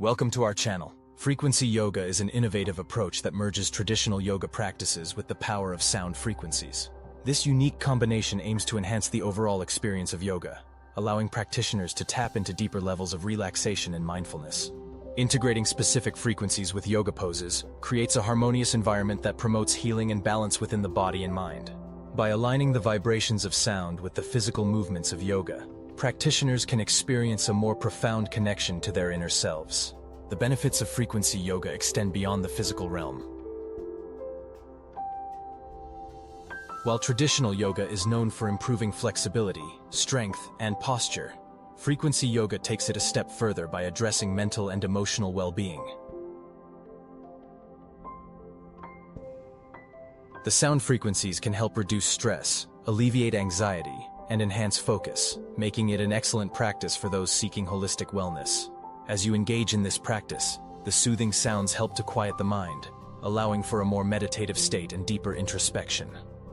Welcome to our channel. Frequency yoga is an innovative approach that merges traditional yoga practices with the power of sound frequencies. This unique combination aims to enhance the overall experience of yoga, allowing practitioners to tap into deeper levels of relaxation and mindfulness. Integrating specific frequencies with yoga poses creates a harmonious environment that promotes healing and balance within the body and mind. By aligning the vibrations of sound with the physical movements of yoga, practitioners can experience a more profound connection to their inner selves. The benefits of frequency yoga extend beyond the physical realm. While traditional yoga is known for improving flexibility, strength, and posture, frequency yoga takes it a step further by addressing mental and emotional well-being. The sound frequencies can help reduce stress, alleviate anxiety, and enhance focus, making it an excellent practice for those seeking holistic wellness. As you engage in this practice, the soothing sounds help to quiet the mind, allowing for a more meditative state and deeper introspection.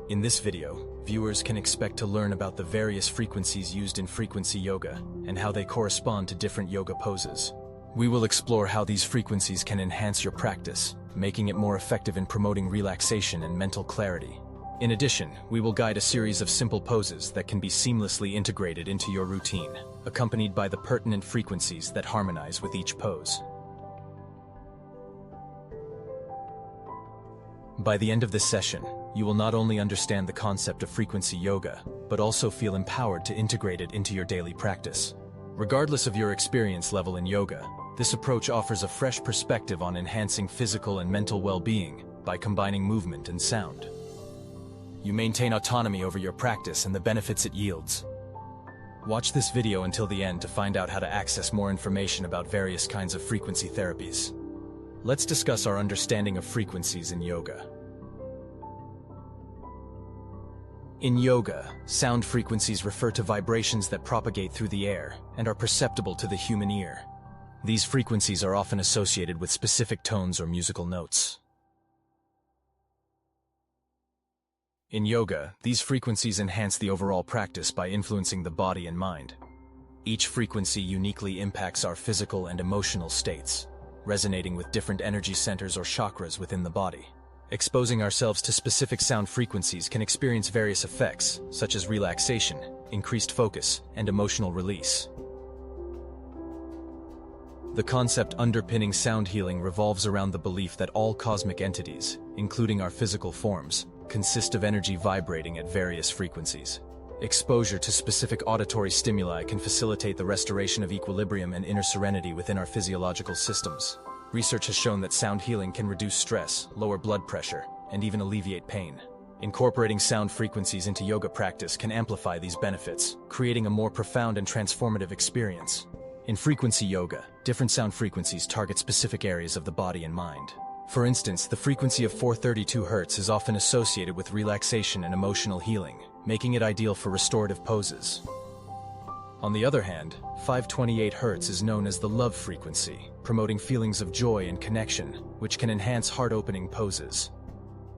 In this video, viewers can expect to learn about the various frequencies used in frequency yoga and how they correspond to different yoga poses. We will explore how these frequencies can enhance your practice, making it more effective in promoting relaxation and mental clarity. In addition, we will guide a series of simple poses that can be seamlessly integrated into your routine, accompanied by the pertinent frequencies that harmonize with each pose. By the end of this session, you will not only understand the concept of frequency yoga, but also feel empowered to integrate it into your daily practice. Regardless of your experience level in yoga, this approach offers a fresh perspective on enhancing physical and mental well-being by combining movement and sound. You maintain autonomy over your practice and the benefits it yields. Watch this video until the end to find out how to access more information about various kinds of frequency therapies. Let's discuss our understanding of frequencies in yoga. In yoga, sound frequencies refer to vibrations that propagate through the air and are perceptible to the human ear. These frequencies are often associated with specific tones or musical notes. In yoga, these frequencies enhance the overall practice by influencing the body and mind. Each frequency uniquely impacts our physical and emotional states, resonating with different energy centers or chakras within the body. Exposing ourselves to specific sound frequencies can experience various effects, such as relaxation, increased focus, and emotional release. The concept underpinning sound healing revolves around the belief that all cosmic entities, including our physical forms, consist of energy vibrating at various frequencies. Exposure to specific auditory stimuli can facilitate the restoration of equilibrium and inner serenity within our physiological systems. Research has shown that sound healing can reduce stress, lower blood pressure, and even alleviate pain. Incorporating sound frequencies into yoga practice can amplify these benefits, creating a more profound and transformative experience. In frequency yoga, different sound frequencies target specific areas of the body and mind. For instance, the frequency of 432 Hz is often associated with relaxation and emotional healing, making it ideal for restorative poses. On the other hand, 528 Hz is known as the love frequency, promoting feelings of joy and connection, which can enhance heart-opening poses.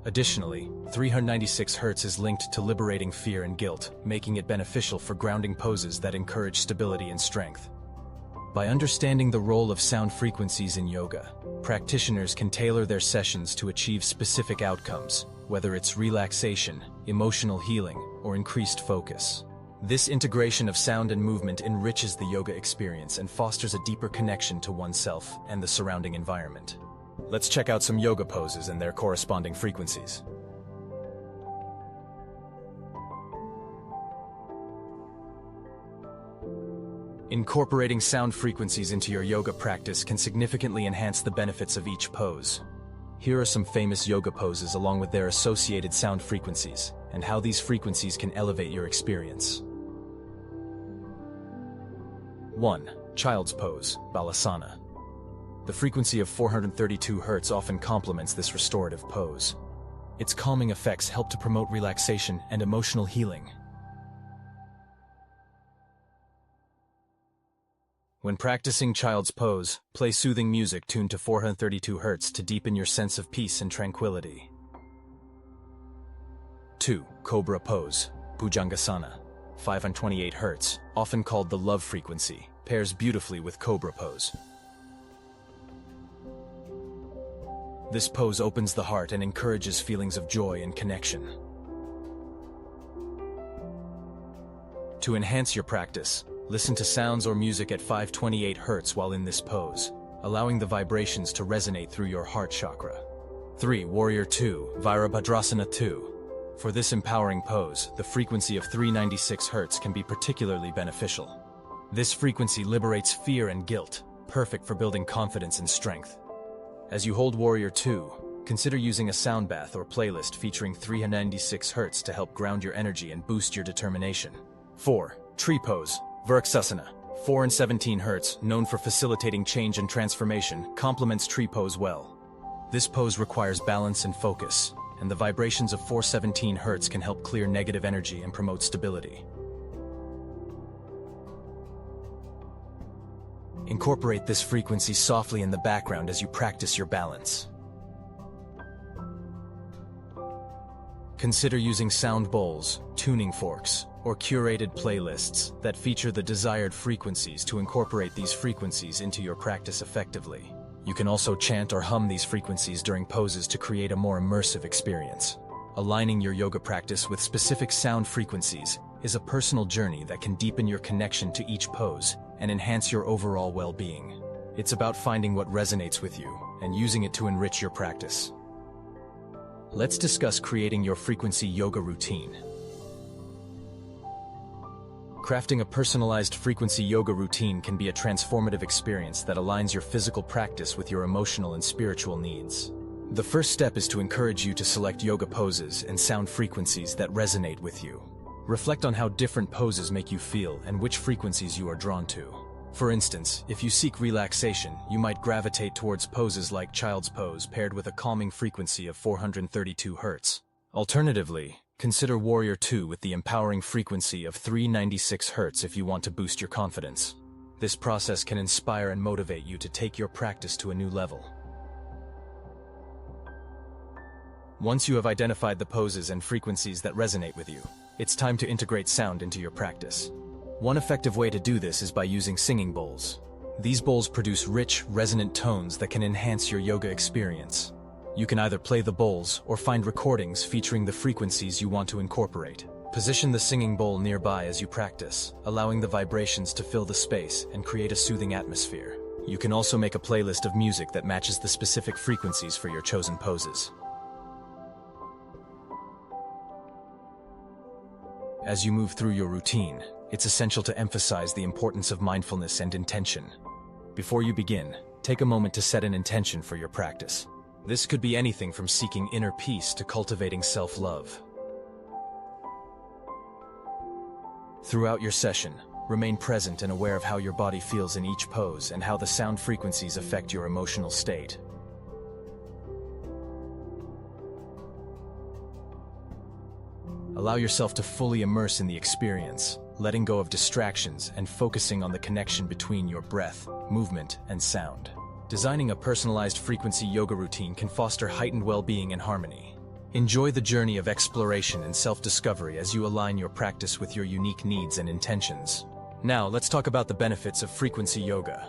Additionally, 396 Hz is linked to liberating fear and guilt, making it beneficial for grounding poses that encourage stability and strength. By understanding the role of sound frequencies in yoga, practitioners can tailor their sessions to achieve specific outcomes, whether it's relaxation, emotional healing, or increased focus. This integration of sound and movement enriches the yoga experience and fosters a deeper connection to oneself and the surrounding environment. Let's check out some yoga poses and their corresponding frequencies. Incorporating sound frequencies into your yoga practice can significantly enhance the benefits of each pose. Here are some famous yoga poses along with their associated sound frequencies, and how these frequencies can elevate your experience. 1. Child's Pose, Balasana. The frequency of 432 Hz often complements this restorative pose. Its calming effects help to promote relaxation and emotional healing. When practicing Child's Pose, play soothing music tuned to 432 Hz to deepen your sense of peace and tranquility. 2. Cobra Pose, Bhujangasana. 528 Hz, often called the love frequency, pairs beautifully with Cobra Pose. This pose opens the heart and encourages feelings of joy and connection. To enhance your practice, listen to sounds or music at 528 Hz while in this pose, allowing the vibrations to resonate through your heart chakra. 3. Warrior 2, Virabhadrasana 2. For this empowering pose, the frequency of 396 Hz can be particularly beneficial. This frequency liberates fear and guilt, perfect for building confidence and strength. As you hold Warrior 2, consider using a sound bath or playlist featuring 396 Hz to help ground your energy and boost your determination. 4. Tree Pose, Virksasana. 4 and 17 Hz, known for facilitating change and transformation, complements Tree Pose well. This pose requires balance and focus, and the vibrations of 417 Hz can help clear negative energy and promote stability. Incorporate this frequency softly in the background as you practice your balance. Consider using sound bowls, tuning forks, or curated playlists that feature the desired frequencies to incorporate these frequencies into your practice effectively. You can also chant or hum these frequencies during poses to create a more immersive experience. Aligning your yoga practice with specific sound frequencies is a personal journey that can deepen your connection to each pose and enhance your overall well-being. It's about finding what resonates with you and using it to enrich your practice. Let's discuss creating your frequency yoga routine. Crafting a personalized frequency yoga routine can be a transformative experience that aligns your physical practice with your emotional and spiritual needs. The first step is to encourage you to select yoga poses and sound frequencies that resonate with you. Reflect on how different poses make you feel and which frequencies you are drawn to. For instance, if you seek relaxation, you might gravitate towards poses like Child's Pose paired with a calming frequency of 432 Hz. Alternatively, consider Warrior 2 with the empowering frequency of 396 Hz if you want to boost your confidence. This process can inspire and motivate you to take your practice to a new level. Once you have identified the poses and frequencies that resonate with you, it's time to integrate sound into your practice. One effective way to do this is by using singing bowls. These bowls produce rich, resonant tones that can enhance your yoga experience. You can either play the bowls or find recordings featuring the frequencies you want to incorporate. Position the singing bowl nearby as you practice, allowing the vibrations to fill the space and create a soothing atmosphere. You can also make a playlist of music that matches the specific frequencies for your chosen poses. As you move through your routine, it's essential to emphasize the importance of mindfulness and intention. Before you begin, take a moment to set an intention for your practice. This could be anything from seeking inner peace to cultivating self-love. Throughout your session, remain present and aware of how your body feels in each pose and how the sound frequencies affect your emotional state. Allow yourself to fully immerse in the experience, letting go of distractions and focusing on the connection between your breath, movement, and sound. Designing a personalized frequency yoga routine can foster heightened well-being and harmony. Enjoy the journey of exploration and self-discovery as you align your practice with your unique needs and intentions. Now, let's talk about the benefits of frequency yoga.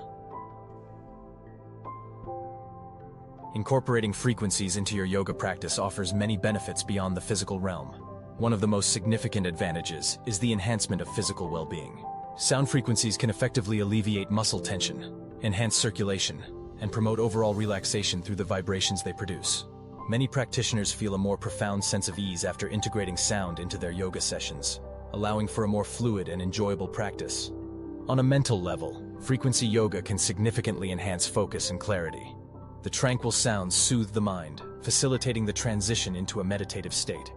Incorporating frequencies into your yoga practice offers many benefits beyond the physical realm. One of the most significant advantages is the enhancement of physical well-being. Sound frequencies can effectively alleviate muscle tension, enhance circulation, and promote overall relaxation through the vibrations they produce. Many practitioners feel a more profound sense of ease after integrating sound into their yoga sessions, allowing for a more fluid and enjoyable practice. On a mental level, frequency yoga can significantly enhance focus and clarity. The tranquil sounds soothe the mind, facilitating the transition into a meditative state.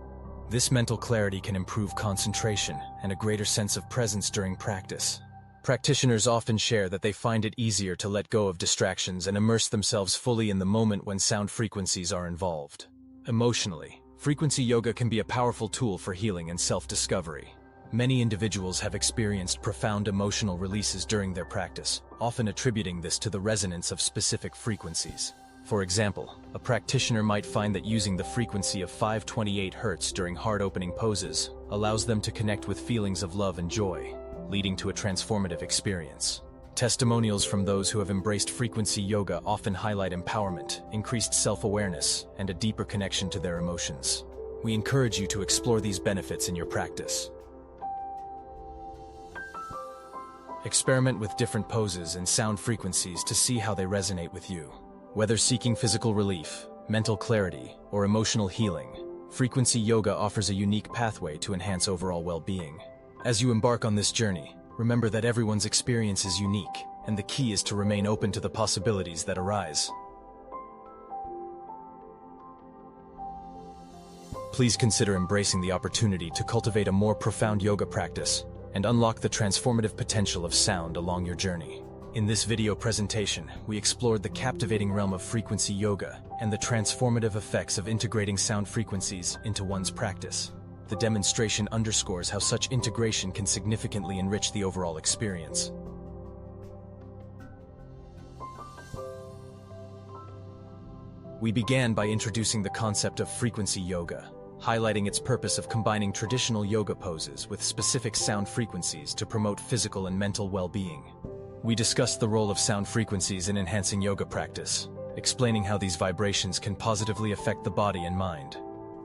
This mental clarity can improve concentration and a greater sense of presence during practice. Practitioners often share that they find it easier to let go of distractions and immerse themselves fully in the moment when sound frequencies are involved. Emotionally, frequency yoga can be a powerful tool for healing and self-discovery. Many individuals have experienced profound emotional releases during their practice, often attributing this to the resonance of specific frequencies. For example, a practitioner might find that using the frequency of 528 Hz during heart-opening poses allows them to connect with feelings of love and joy, leading to a transformative experience. Testimonials from those who have embraced frequency yoga often highlight empowerment, increased self-awareness, and a deeper connection to their emotions. We encourage you to explore these benefits in your practice. Experiment with different poses and sound frequencies to see how they resonate with you. Whether seeking physical relief, mental clarity, or emotional healing, frequency yoga offers a unique pathway to enhance overall well-being. As you embark on this journey, remember that everyone's experience is unique, and the key is to remain open to the possibilities that arise. Please consider embracing the opportunity to cultivate a more profound yoga practice and unlock the transformative potential of sound along your journey. In this video presentation, we explored the captivating realm of frequency yoga and the transformative effects of integrating sound frequencies into one's practice. The demonstration underscores how such integration can significantly enrich the overall experience. We began by introducing the concept of frequency yoga, highlighting its purpose of combining traditional yoga poses with specific sound frequencies to promote physical and mental well-being. We discussed the role of sound frequencies in enhancing yoga practice, explaining how these vibrations can positively affect the body and mind.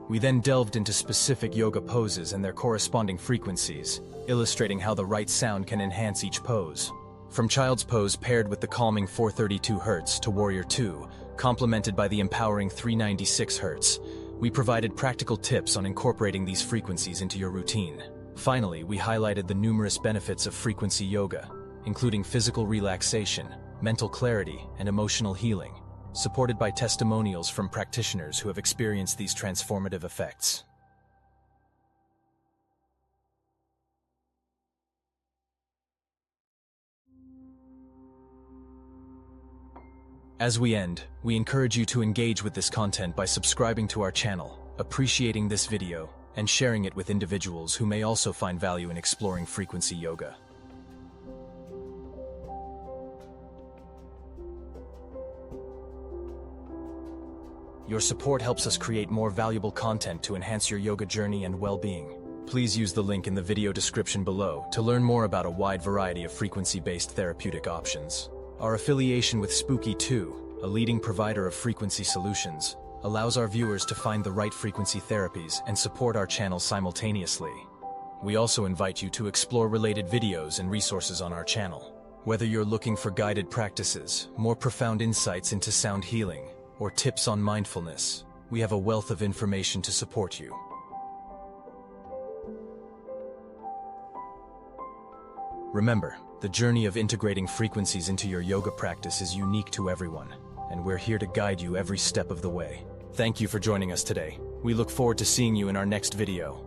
We then delved into specific yoga poses and their corresponding frequencies, illustrating how the right sound can enhance each pose. From Child's Pose paired with the calming 432 Hz to Warrior 2, complemented by the empowering 396 Hz, we provided practical tips on incorporating these frequencies into your routine. Finally, we highlighted the numerous benefits of frequency yoga, including physical relaxation, mental clarity, and emotional healing, supported by testimonials from practitioners who have experienced these transformative effects. As we end, we encourage you to engage with this content by subscribing to our channel, appreciating this video, and sharing it with individuals who may also find value in exploring frequency yoga. Your support helps us create more valuable content to enhance your yoga journey and well-being. Please use the link in the video description below to learn more about a wide variety of frequency-based therapeutic options. Our affiliation with Spooky2, a leading provider of frequency solutions, allows our viewers to find the right frequency therapies and support our channel simultaneously. We also invite you to explore related videos and resources on our channel. Whether you're looking for guided practices, more profound insights into sound healing, or tips on mindfulness, we have a wealth of information to support you. Remember, the journey of integrating frequencies into your yoga practice is unique to everyone, and we're here to guide you every step of the way. Thank you for joining us today. We look forward to seeing you in our next video.